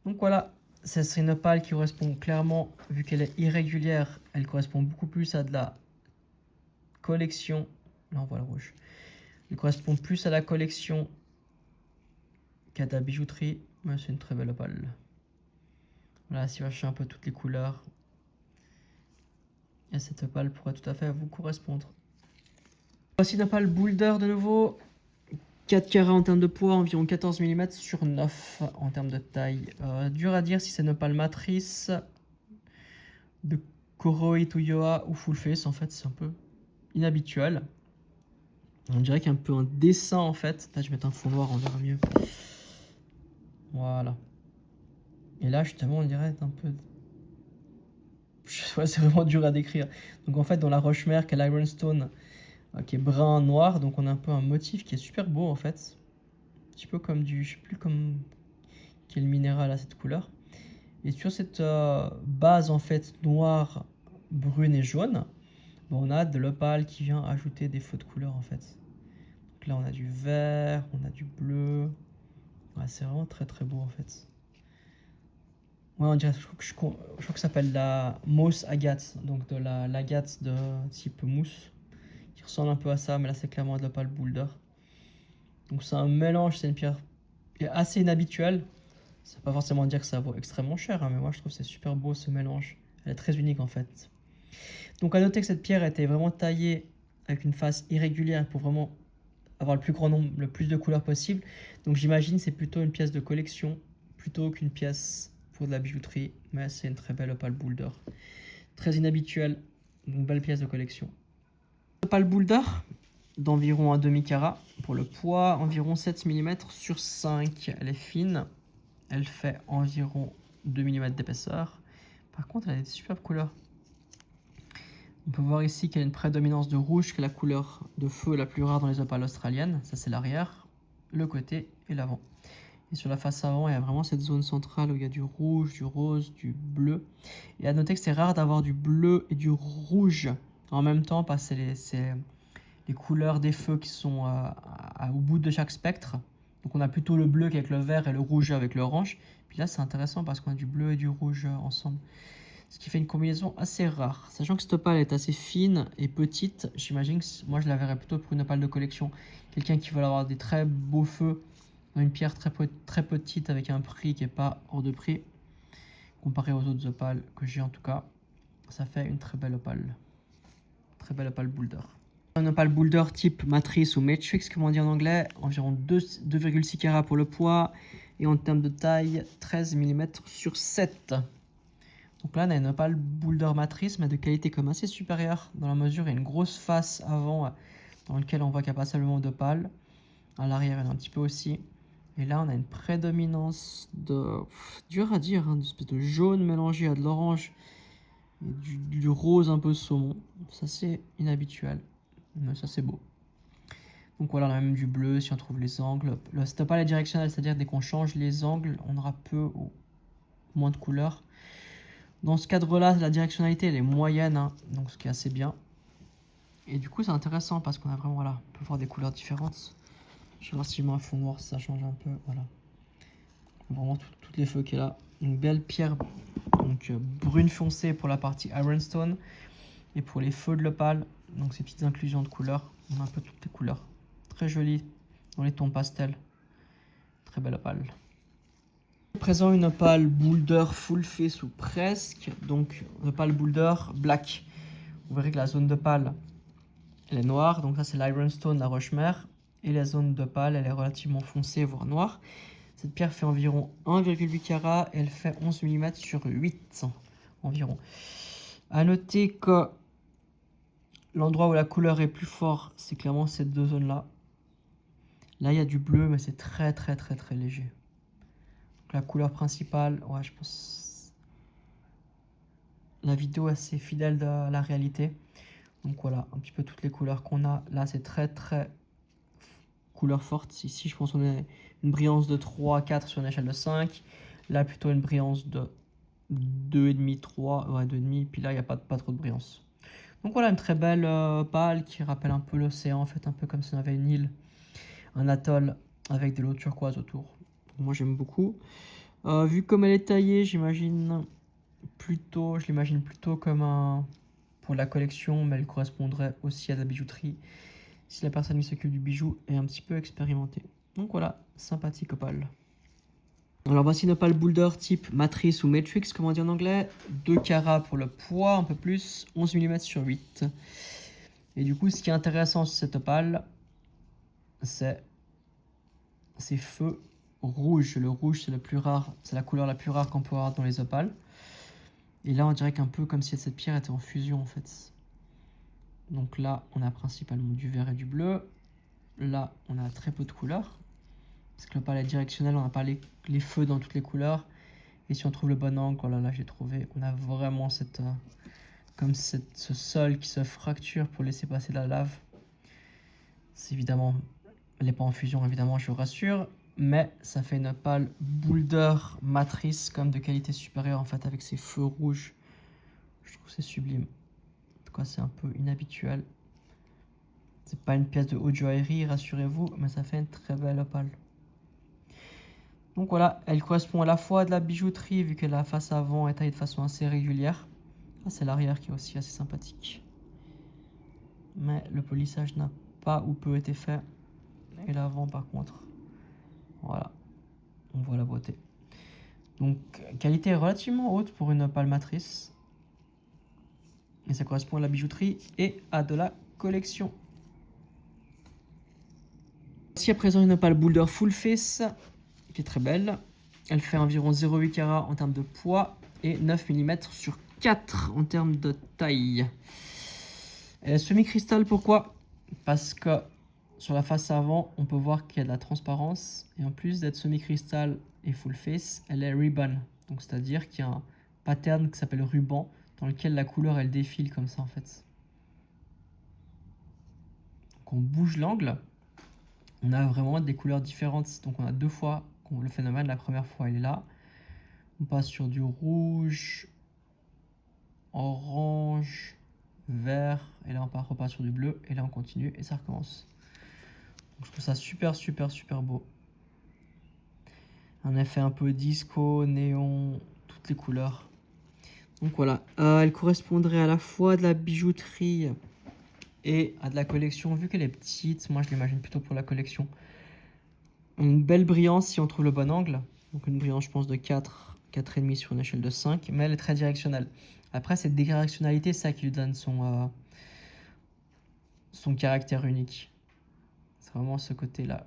Donc voilà, ça serait une opale qui correspond clairement, vu qu'elle est irrégulière, elle correspond beaucoup plus à de la collection. Là on voit le rouge. Elle correspond plus à la collection qu'à de la bijouterie, mais c'est une très belle opale. Voilà, si vous cherchez un peu toutes les couleurs, et cette opale pourrait tout à fait vous correspondre. Voici une opale boulder de nouveau. 4 carats en termes de poids, environ 14 mm sur 9 en termes de taille. Dur à dire si c'est une opale matrice de Koroi Tuyoa ou full face. En fait, c'est un peu inhabituel. On dirait qu'il y a un peu un dessin en fait. Là, je vais mettre un fond noir, on verra mieux. Voilà. Et là, justement, on dirait un peu... c'est vraiment dur à décrire. Donc en fait, dans la roche-mère, qui est l'ironstone, qui est brun noir, donc on a un peu un motif qui est super beau en fait. Un petit peu comme du... je sais plus comme... quel minéral a cette couleur. Et sur cette base en fait noire, brune et jaune, on a de l'opale qui vient ajouter des feux de couleur en fait. Donc là on a du vert, on a du bleu. Ouais, c'est vraiment très très beau en fait. Ouais, on dirait, je crois que ça s'appelle la mousse agate, donc de l'agate de type mousse, qui ressemble un peu à ça, mais là c'est clairement de l'opale boulder. Donc c'est un mélange, c'est une pierre assez inhabituelle. Ça ne veut pas forcément dire que ça vaut extrêmement cher, hein, mais moi je trouve que c'est super beau ce mélange. Elle est très unique en fait. Donc à noter que cette pierre a été vraiment taillée avec une face irrégulière pour vraiment avoir le plus grand nombre, le plus de couleurs possible. Donc j'imagine c'est plutôt une pièce de collection plutôt qu'une pièce pour de la bijouterie, mais c'est une très belle opale boulder. Très inhabituelle, une belle pièce de collection. Opale boulder d'environ un demi-carat. Pour le poids, environ 7 mm sur 5. Elle est fine. Elle fait environ 2 mm d'épaisseur. Par contre, elle a des superbes couleurs. On peut voir ici qu'il y a une prédominance de rouge, qui est la couleur de feu la plus rare dans les opales australiennes. Ça, c'est l'arrière, le côté et l'avant. Et sur la face avant, il y a vraiment cette zone centrale où il y a du rouge, du rose, du bleu. Et à noter que c'est rare d'avoir du bleu et du rouge en même temps, parce que c'est les couleurs des feux qui sont au bout de chaque spectre. Donc on a plutôt le bleu avec le vert et le rouge avec l'orange. Puis là, c'est intéressant parce qu'on a du bleu et du rouge ensemble. Ce qui fait une combinaison assez rare. Sachant que cette opale est assez fine et petite, j'imagine que moi je la verrais plutôt pour une opale de collection. Quelqu'un qui veut avoir des très beaux feux dans une pierre très petite avec un prix qui n'est pas hors de prix. Comparé aux autres opales que j'ai en tout cas, ça fait une très belle opale. Très belle opale boulder. Une opale boulder type matrice ou matrix, comme on dit en anglais, environ 2,6 carats pour le poids et en termes de taille 13 mm sur 7. Donc là on a une opale boulder matrice mais de qualité comme assez supérieure dans la mesure où il y a une grosse face avant dans laquelle on voit qu'il y a passablement d'opale. À l'arrière il y en a un petit peu aussi. Et là on a une prédominance de, dur à dire, une espèce de jaune mélangé à de l'orange et du rose un peu saumon. Ça c'est inhabituel. Mais ça c'est beau. Donc voilà, on a même du bleu si on trouve les angles. Cette opale est directionnelle, c'est-à-dire dès qu'on change les angles, on aura peu ou moins de couleurs. Dans ce cadre-là, la directionnalité elle est moyenne, hein, donc ce qui est assez bien. Et du coup c'est intéressant parce qu'on a vraiment, voilà, on peut voir des couleurs différentes. Je vais voir si je mets un fond noir, si ça change un peu, voilà. Vraiment toutes les feux qu'il y a là. Une belle pierre, donc brune foncée pour la partie ironstone. Et pour les feux de l'opale, donc ces petites inclusions de couleurs, on a un peu toutes les couleurs. Très joli dans les tons pastels. Très belle opale. Présent une opale boulder full face ou presque. Donc opale boulder black. Vous verrez que la zone d'opale elle est noire. Donc ça c'est l'ironstone, la roche-mère. Et la zone d'opale elle est relativement foncée voire noire. Cette pierre fait environ 1,8 carat et elle fait 11 mm sur 8 environ. A noter que l'endroit où la couleur est plus fort, c'est clairement ces deux zones-là. Là, il y a du bleu, mais c'est très léger. Donc, la couleur principale, ouais, je pense... La vidéo est assez fidèle à la réalité. Donc voilà, un petit peu toutes les couleurs qu'on a. Là, c'est très couleur forte. Ici, je pense qu'on a une brillance de 3, 4 sur une échelle de 5. Là, plutôt une brillance de 2,5, 3, ouais, 2,5. Puis là, il n'y a pas trop de brillance. Donc voilà, une très belle opale qui rappelle un peu l'océan, en fait, un peu comme si on avait une île, un atoll avec de l'eau turquoise autour. Moi, j'aime beaucoup. Vu comme elle est taillée, je l'imagine plutôt comme un pour la collection, mais elle correspondrait aussi à la bijouterie si la personne qui s'occupe du bijou est un petit peu expérimentée. Donc voilà, sympathique opale. Alors voici une opale boulder type matrice ou matrix, comme on dit en anglais. 2 carats pour le poids, un peu plus, 11 mm sur 8. Et du coup, ce qui est intéressant sur cette opale, c'est ces feux rouges. Le rouge, c'est le plus rare, c'est la couleur la plus rare qu'on peut avoir dans les opales. Et là, on dirait qu'un peu comme si cette pierre était en fusion en fait. Donc là, on a principalement du vert et du bleu. Là, on a très peu de couleurs. Parce que l'opale est directionnelle, on n'a pas les feux dans toutes les couleurs. Et si on trouve le bon angle, oh là là, j'ai trouvé, on a vraiment ce sol qui se fracture pour laisser passer la lave. C'est évidemment, elle n'est pas en fusion, évidemment, je vous rassure. mais ça fait une opale boulder matrice comme de qualité supérieure en fait avec ses feux rouges. Je trouve que c'est sublime. En tout cas, c'est un peu inhabituel. C'est pas une pièce de haute joaillerie, rassurez-vous, mais ça fait une très belle opale. Donc voilà, elle correspond à la fois à de la bijouterie vu que la face avant est taillée de façon assez régulière. Ah, c'est l'arrière qui est aussi assez sympathique. Mais le polissage n'a pas ou peu été fait. Et l'avant par contre, voilà, on voit la beauté. Donc qualité relativement haute pour une opale matrice. Et ça correspond à la bijouterie et à de la collection. Voici à présent une opale boulder full face qui est très belle. Elle fait environ 0,8 carats en termes de poids et 9 mm sur 4 en termes de taille. Elle est semi-cristal, pourquoi? Parce que sur la face avant, on peut voir qu'il y a de la transparence. Et en plus d'être semi-cristal et full face, elle est ribbon. Donc c'est-à-dire qu'il y a un pattern qui s'appelle ruban dans lequel la couleur elle défile comme ça en fait. Donc on bouge l'angle, on a vraiment des couleurs différentes. Donc on a deux fois le phénomène. La première fois elle est là. On passe sur du rouge, orange, vert, et là on repart sur du bleu, et là on continue, et ça recommence. Donc je trouve ça super beau. Un effet un peu disco, néon, toutes les couleurs. Donc voilà, elle correspondrait à la fois à de la bijouterie et à de la collection. Vu qu'elle est petite, moi je l'imagine plutôt pour la collection. Une belle brillance si on trouve le bon angle. Donc une brillance je pense de 4, 4,5 sur une échelle de 5, mais elle est très directionnelle. Après cette directionnalité, c'est ça qui lui donne son caractère unique. C'est vraiment ce côté-là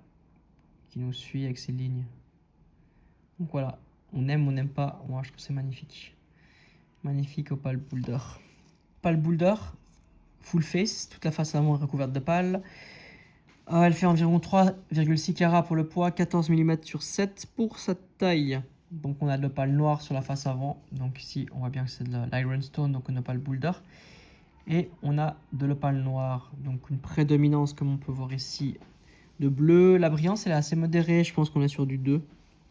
qui nous suit avec ses lignes. Donc voilà, on aime ou on n'aime pas, moi je trouve c'est magnifique. Magnifique opale boulder. Opale boulder, full face, toute la face avant est recouverte de pales. Elle fait environ 3,6 carats pour le poids, 14 mm sur 7 pour sa taille. Donc on a de l'opale noire sur la face avant. Donc ici on voit bien que c'est de l'ironstone, donc une opale boulder. Et on a de l'opale noire, donc une prédominance comme on peut voir ici de bleu. La brillance elle est assez modérée, je pense qu'on est sur du 2.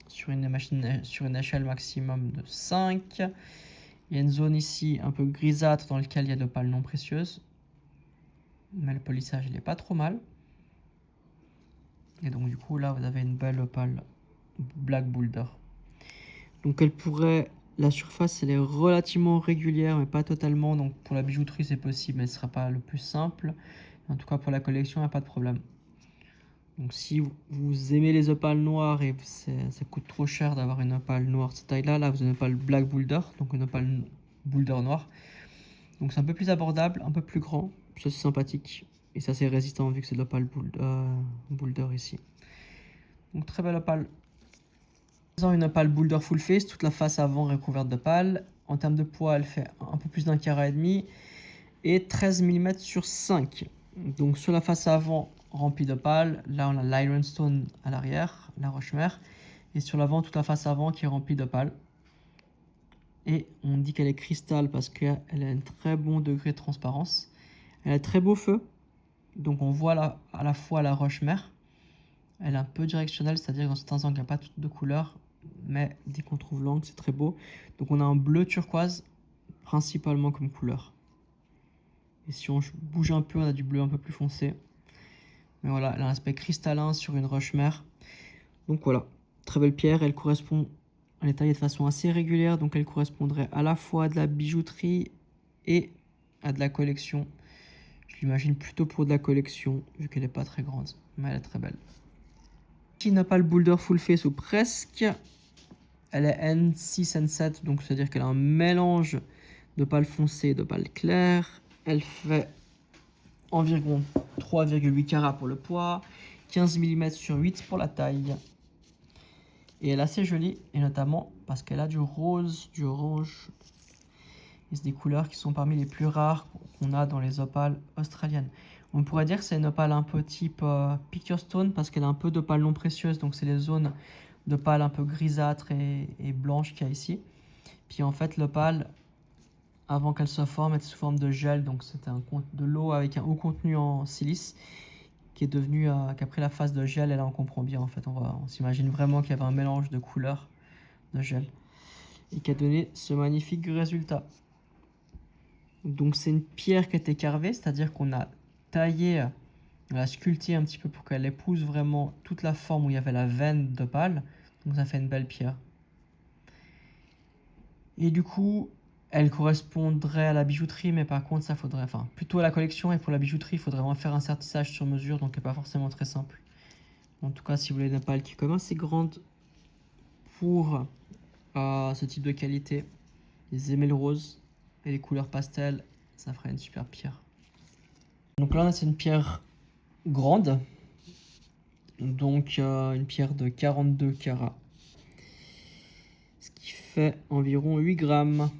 Sur une échelle maximum de 5. Il y a une zone ici un peu grisâtre dans laquelle il y a de l'opale non précieuse. Mais le polissage il est pas trop mal. Et donc du coup là vous avez une belle opale black boulder. Donc elle pourrait, la surface elle est relativement régulière mais pas totalement. Donc pour la bijouterie c'est possible mais ce sera pas le plus simple. En tout cas pour la collection il n'y a pas de problème. Donc si vous aimez les opales noires et ça coûte trop cher d'avoir une opale noire de cette taille là, vous avez une opale black boulder, donc une opale boulder noire. Donc c'est un peu plus abordable, un peu plus grand, ça c'est sympathique. Et ça c'est résistant vu que c'est de l'opale boulder ici. Donc très belle opale. Une opale boulder full face, toute la face avant recouverte de pales. En termes de poids, elle fait un peu plus d'1,5 carat et 13 mm sur 5. Donc sur la face avant remplie de pales, là on a l'ironstone à l'arrière, la roche-mère, et sur l'avant toute la face avant qui est remplie de pales. Et on dit qu'elle est cristal parce qu'elle a un très bon degré de transparence. Elle a un très beau feu, donc on voit là, à la fois la roche-mère. Elle est un peu directionnelle, c'est-à-dire que dans certains angles il n'y a pas de couleur, mais dès qu'on trouve l'angle c'est très beau. Donc on a un bleu turquoise principalement comme couleur. Et si on bouge un peu, on a du bleu un peu plus foncé. Mais voilà, elle a un aspect cristallin sur une roche-mère. Donc voilà, très belle pierre. Elle est taillée de façon assez régulière. Donc elle correspondrait à la fois à de la bijouterie et à de la collection. Je l'imagine plutôt pour de la collection, vu qu'elle n'est pas très grande. Mais elle est très belle. Qui n'a pas le boulder full face ou presque. Elle est N6, N7. Donc c'est-à-dire qu'elle a un mélange de pales foncées et de pales claires. Elle fait environ 3,8 carats pour le poids, 15 mm sur 8 pour la taille. Et elle est assez jolie, et notamment parce qu'elle a du rose, du orange. Et c'est des couleurs qui sont parmi les plus rares qu'on a dans les opales australiennes. On pourrait dire que c'est une opale un peu type picture stone parce qu'elle a un peu d'opale non précieuse, donc c'est les zones d'opale un peu grisâtres et blanches qu'il y a ici. Puis en fait l'opale, avant qu'elle se forme, elle est sous forme de gel, donc c'était de l'eau avec un haut contenu en silice qui est devenue, qui a pris la phase de gel, et là on comprend bien en fait, on s'imagine vraiment qu'il y avait un mélange de couleurs de gel et qui a donné ce magnifique résultat. Donc c'est une pierre qui a été carvée, c'est-à-dire qu'on a taillé, on l'a sculptée un petit peu pour qu'elle épouse vraiment toute la forme où il y avait la veine d'opale, donc ça fait une belle pierre. Et du coup, elle correspondrait à la bijouterie, mais par contre, ça faudrait, enfin, plutôt à la collection, et pour la bijouterie, il faudrait vraiment faire un sertissage sur mesure, donc c'est pas forcément très simple. En tout cas, si vous voulez une opale qui est comme assez grande pour ce type de qualité, les émaux roses et les couleurs pastel, ça ferait une super pierre. Donc là, c'est une pierre grande, donc une pierre de 42 carats, ce qui fait environ 8 grammes.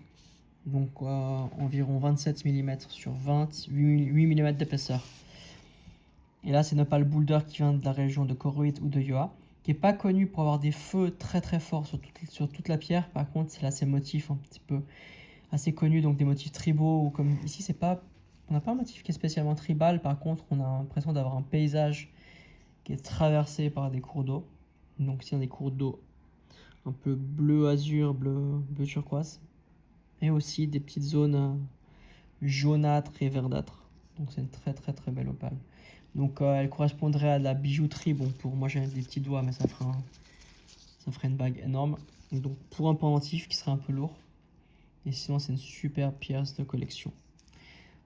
Donc environ 27 mm sur 20, 8 mm d'épaisseur. Et là, c'est une opale boulder qui vient de la région de Koroit ou de Yoa, qui n'est pas connue pour avoir des feux très très forts sur toute la pierre. Par contre, c'est là ces motifs un petit peu assez connus, donc des motifs tribaux, ou comme ici, on n'a pas un motif qui est spécialement tribal. Par contre, on a l'impression d'avoir un paysage qui est traversé par des cours d'eau. Donc ici, on a des cours d'eau un peu bleu azur, bleu turquoise. Et aussi des petites zones jaunâtres et verdâtres. Donc c'est une très très très belle opale. Donc elle correspondrait à la bijouterie. Bon, pour moi j'ai des petits doigts, mais ça ferait une bague énorme. Donc pour un pendentif qui serait un peu lourd. Et sinon c'est une super pièce de collection.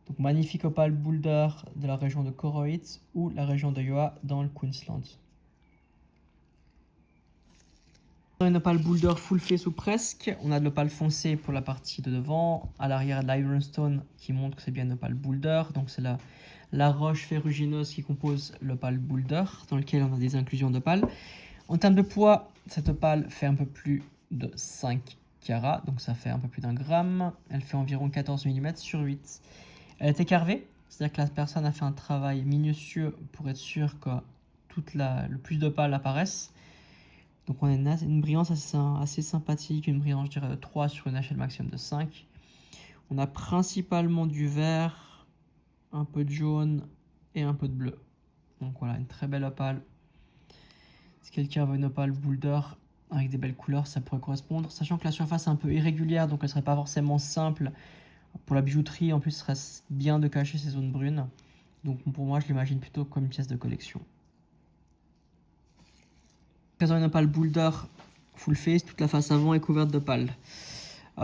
Donc magnifique opale boulder de la région de Koroit ou la région de Yoa dans le Queensland. Une opale boulder full face ou presque. On a de l'opale foncée pour la partie de devant. À l'arrière, de l'ironstone qui montre que c'est bien une opale boulder. Donc c'est la roche ferrugineuse qui compose l'opale boulder, dans lequel on a des inclusions d'opale. En termes de poids, cette opale fait un peu plus de 5 carats, donc ça fait un peu plus d'1 gramme. Elle fait environ 14 mm sur 8. Elle a été carvée, c'est-à-dire que la personne a fait un travail minutieux pour être sûr que le plus d'opales apparaissent. Donc on a une brillance assez sympathique, une brillance je dirais de 3 sur une échelle maximum de 5. On a principalement du vert, un peu de jaune et un peu de bleu. Donc voilà, une très belle opale. Si quelqu'un veut une opale boulder avec des belles couleurs, ça pourrait correspondre. Sachant que la surface est un peu irrégulière, donc elle ne serait pas forcément simple pour la bijouterie. En plus, ce serait bien de cacher ces zones brunes. Donc pour moi, je l'imagine plutôt comme une pièce de collection. Présent une opale boulder full face, toute la face avant est couverte d'opales.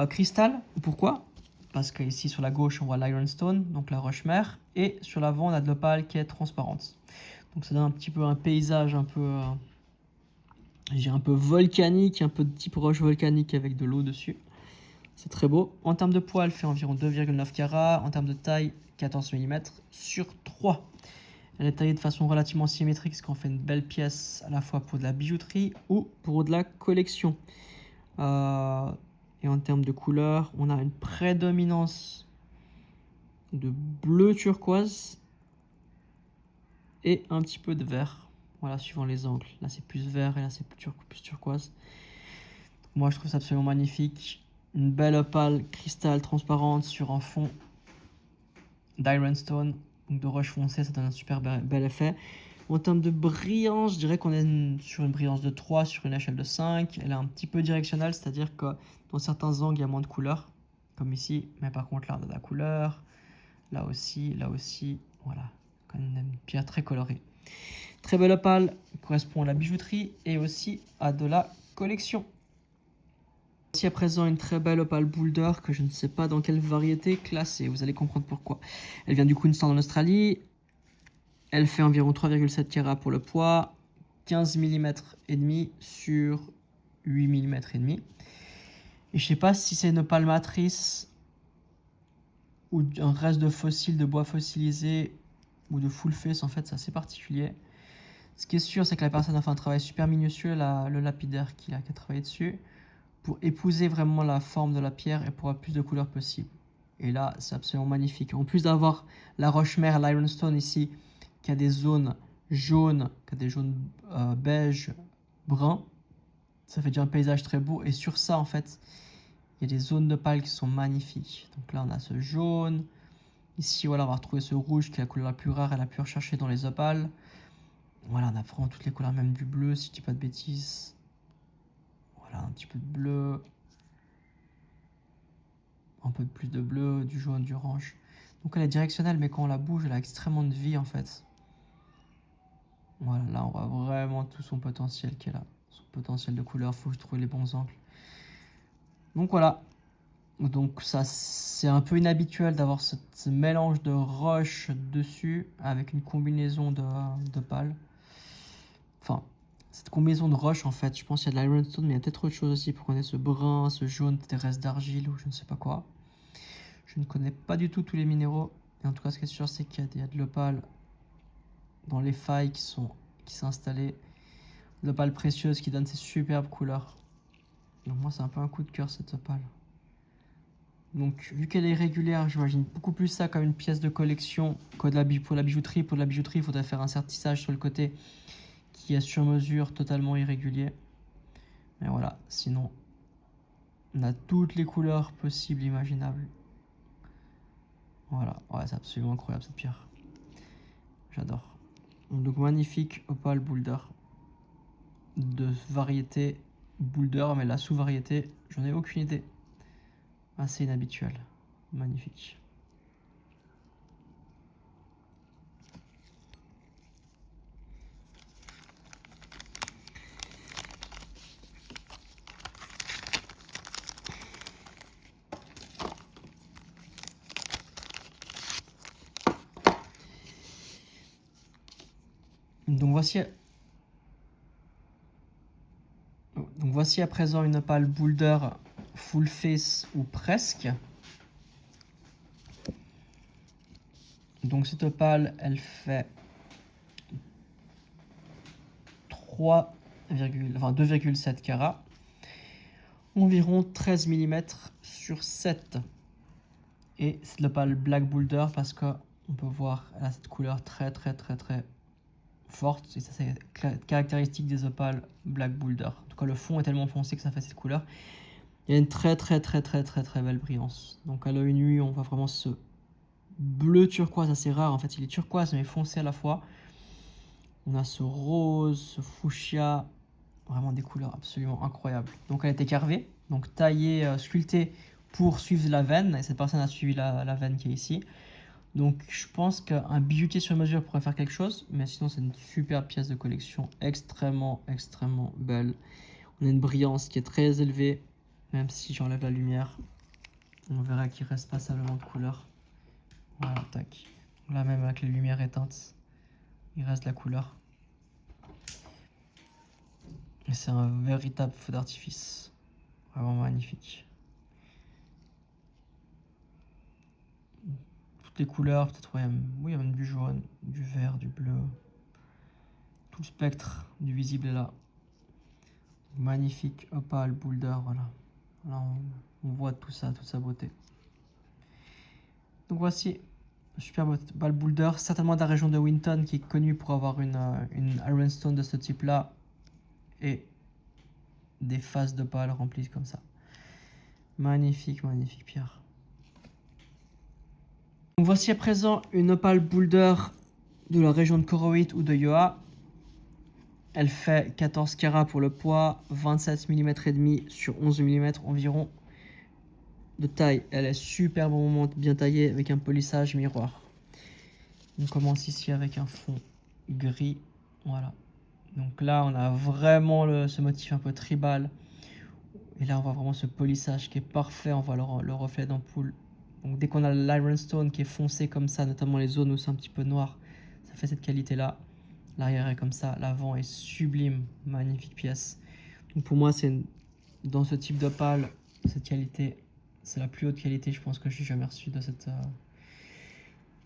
Cristal, pourquoi? Parce qu'ici sur la gauche on voit l'ironstone, donc la roche mère, et sur l'avant on a de l'opale qui est transparente. Donc ça donne un petit peu un paysage un peu, un peu volcanique, un peu de type roche volcanique avec de l'eau dessus. C'est très beau. En termes de poids, elle fait environ 2,9 carats. En termes de taille, 14 mm sur 3. Elle est taillée de façon relativement symétrique, ce qui en fait une belle pièce à la fois pour de la bijouterie ou pour de la collection. Et en termes de couleur, on a une prédominance de bleu turquoise et un petit peu de vert. Voilà, suivant les angles. Là, c'est plus vert et là, c'est plus turquoise. Moi, je trouve ça absolument magnifique. Une belle opale cristal transparente sur un fond d'ironstone, donc de roche foncée, ça donne un super bel effet. En termes de brillance, je dirais qu'on est sur une brillance de 3 sur une échelle de 5. Elle est un petit peu directionnelle, c'est-à-dire que dans certains angles, il y a moins de couleurs, comme ici. Mais par contre, là, on a de la couleur. Là aussi, voilà. Quand même une pierre très colorée. Très belle opale, correspond à la bijouterie et aussi à de la collection. Ici à présent une très belle opale boulder que je ne sais pas dans quelle variété classée, vous allez comprendre pourquoi. Elle vient du Queensland en Australie, elle fait environ 3,7 carats pour le poids, 15 mm et demi sur 8 mm et demi. Et je sais pas si c'est une opale matrice ou un reste de fossile, de bois fossilisé ou de full face, en fait c'est assez particulier. Ce qui est sûr, c'est que la personne a fait un travail super minutieux, le lapidaire qui a travaillé dessus, pour épouser vraiment la forme de la pierre et pour avoir plus de couleurs possible. Et là, c'est absolument magnifique. En plus d'avoir la roche-mère, l'ironstone ici, qui a des zones jaunes, qui a des jaunes beige, brun, ça fait déjà un paysage très beau. Et sur ça, en fait, il y a des zones de pales qui sont magnifiques. Donc là, on a ce jaune. Ici, voilà, on va retrouver ce rouge qui est la couleur la plus rare et la plus recherchée dans les opales. Voilà, on a vraiment toutes les couleurs, même du bleu, si je dis pas de bêtises. Voilà, un petit peu de bleu. Un peu plus de bleu, du jaune, du orange. Donc elle est directionnelle, mais quand on la bouge, elle a extrêmement de vie en fait. Voilà, là on voit vraiment tout son potentiel qui est là. Son potentiel de couleur, faut que je trouve les bons angles. Donc voilà. Donc ça, c'est un peu inhabituel d'avoir ce mélange de rush dessus avec une combinaison de pales. Enfin, cette combinaison de rush en fait, je pense qu'il y a de l'ironstone, mais il y a peut-être autre chose aussi pour qu'on ait ce brun, ce jaune, des restes d'argile ou je ne sais pas quoi. Je ne connais pas du tout tous les minéraux. Et en tout cas, ce qui est sûr, c'est qu'il y a de l'opale dans les failles qui sont installées. De l'opale précieuse qui donne ces superbes couleurs. Donc moi, c'est un peu un coup de cœur cette opale. Donc, vu qu'elle est régulière, j'imagine beaucoup plus ça comme une pièce de collection que pour la bijouterie. Pour la bijouterie, il faudrait faire un sertissage sur le côté qui est sur mesure, totalement irrégulier. Mais voilà, sinon, on a toutes les couleurs possibles, imaginables. Voilà, ouais, c'est absolument incroyable cette pierre. J'adore. Donc magnifique opale boulder de variété boulder, mais la sous-variété, j'en ai aucune idée. Assez inhabituel. Magnifique. Donc voici à présent une opale boulder full face ou presque. Donc cette opale, elle fait 2,7 carats, environ 13 mm sur 7. Et c'est de l'opale black boulder parce qu'on peut voir elle a cette couleur très forte, et ça c'est caractéristique des opales black boulder. En tout cas, le fond est tellement foncé que ça fait cette couleur. Il y a une très belle brillance. Donc à l'œil nu, on voit vraiment ce bleu turquoise assez rare. En fait, il est turquoise mais foncé à la fois. On a ce rose, ce fuchsia, vraiment des couleurs absolument incroyables. Donc elle a été carvée, donc taillée, sculptée pour suivre la veine. Et cette personne a suivi la veine qui est ici. Donc je pense qu'un bijoutier sur mesure pourrait faire quelque chose, mais sinon c'est une superbe pièce de collection, extrêmement belle. On a une brillance qui est très élevée, même si j'enlève la lumière, on verra qu'il reste passablement de couleur. Voilà, tac. Là même avec les lumières éteintes, il reste la couleur. Et c'est un véritable feu d'artifice, vraiment magnifique. Toutes les couleurs, peut-être, oui, il y a même du jaune, du vert, du bleu. Tout le spectre du visible est là. Magnifique opale boulder, voilà. Là, on voit tout ça, toute sa beauté. Donc voici super opale boulder, certainement de la région de Winton, qui est connue pour avoir une ironstone de ce type-là et des faces d'opale remplies comme ça. Magnifique pierre. Donc voici à présent une opale boulder de la région de Koroit ou de Yoa. Elle fait 14 carats pour le poids, 27 mm et demi sur 11 mm environ de taille. Elle est super bon, bien taillée avec un polissage miroir. On commence ici avec un fond gris, voilà. Donc là, on a vraiment ce motif un peu tribal. Et là, on voit vraiment ce polissage qui est parfait. On voit le reflet d'ampoule. Donc dès qu'on a l'ironstone qui est foncé comme ça, notamment les zones où c'est un petit peu noir, ça fait cette qualité-là. L'arrière est comme ça, l'avant est sublime, magnifique pièce. Donc pour moi, dans ce type d'opale, cette qualité, c'est la plus haute qualité, je pense, que j'ai jamais reçue de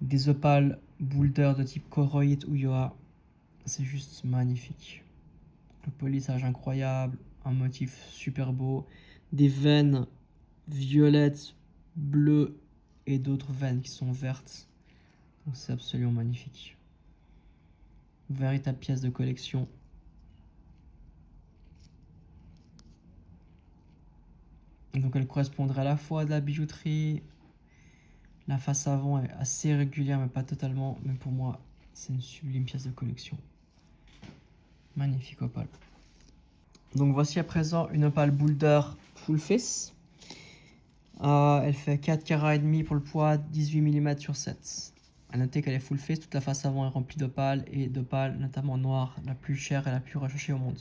des opales boulder de type Koroit ou Yoa. C'est juste magnifique. Le polissage incroyable, un motif super beau, des veines violettes, bleues et d'autres veines qui sont vertes. Donc c'est absolument magnifique. Véritable pièce de collection. Donc elle correspondrait à la fois à de la bijouterie. La face avant est assez régulière mais pas totalement. Mais pour moi, c'est une sublime pièce de collection. Magnifique opale. Donc voici à présent une opale Boulder Full Face. Elle fait 4 carats et demi pour le poids, 18 mm sur 7. A noter qu'elle est full face, toute la face avant est remplie d'opales et d'opales notamment noire, la plus chère et la plus recherchée au monde.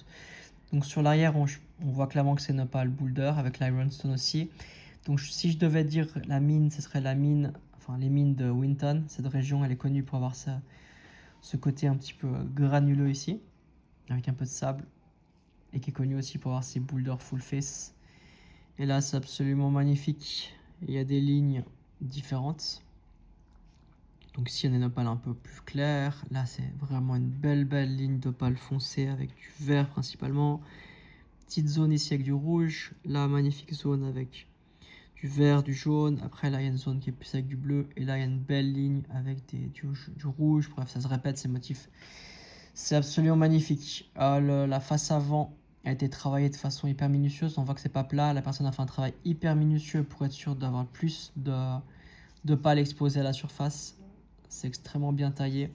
Donc sur l'arrière, on voit clairement que c'est une opale Boulder avec l'Ironstone aussi. Donc si je devais dire la mine, ce serait la mine, enfin les mines de Winton. Cette région, elle est connue pour avoir ce côté un petit peu granuleux ici, avec un peu de sable, et qui est connue aussi pour avoir ses Boulder full face. Et là, c'est absolument magnifique. Il y a des lignes différentes. Donc ici, on a une opale un peu plus claire. Là, c'est vraiment une belle ligne d'opale foncée avec du vert principalement. Petite zone ici avec du rouge. Là, magnifique zone avec du vert, du jaune. Après, là, il y a une zone qui est plus avec du bleu. Et là, il y a une belle ligne avec du rouge. Bref, ça se répète, ces motifs. C'est absolument magnifique. La face avant a été travaillée de façon hyper minutieuse. On voit que c'est pas plat. La personne a fait un travail hyper minutieux pour être sûr d'avoir plus de pales exposées à la surface. C'est extrêmement bien taillé.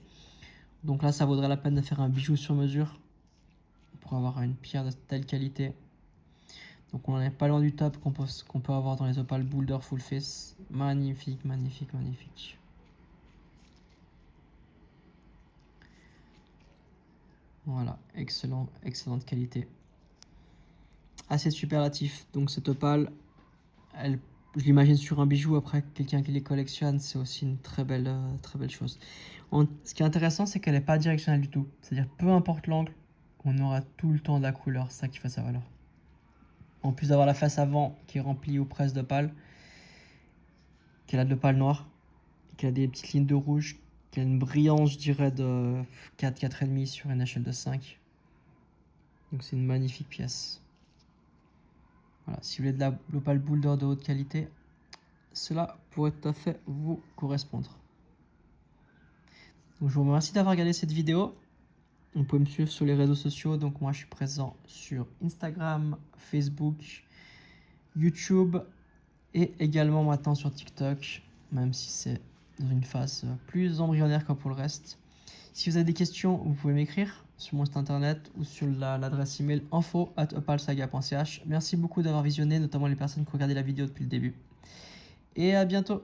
Donc là, ça vaudrait la peine de faire un bijou sur mesure pour avoir une pierre de telle qualité. Donc on n'est pas loin du top qu'on peut avoir dans les opales Boulder Full Face. Magnifique, magnifique, magnifique. Voilà, excellente qualité. Assez superlatif. Donc cette opale, je l'imagine sur un bijou. Après, quelqu'un qui les collectionne, c'est aussi une très belle chose. Ce qui est intéressant, c'est qu'elle n'est pas directionnelle du tout. C'est-à-dire, peu importe l'angle, on aura tout le temps de la couleur. C'est ça qui fait sa valeur. En plus d'avoir la face avant qui est remplie aux presses d'opale, qu'elle a de l'opale noire, qu'elle a des petites lignes de rouge, qu'elle a une brillance, je dirais, de 4, 4,5 sur une échelle de 5. Donc c'est une magnifique pièce. Voilà, si vous voulez de l'opale Boulder de haute qualité, cela pourrait tout à fait vous correspondre. Donc je vous remercie d'avoir regardé cette vidéo. Vous pouvez me suivre sur les réseaux sociaux. Donc moi je suis présent sur Instagram, Facebook, YouTube et également maintenant sur TikTok, même si c'est dans une phase plus embryonnaire que pour le reste. Si vous avez des questions, vous pouvez m'écrire sur mon site internet ou sur l'adresse email info@opalsaga.ch. Merci beaucoup d'avoir visionné, notamment les personnes qui ont regardé la vidéo depuis le début. Et à bientôt.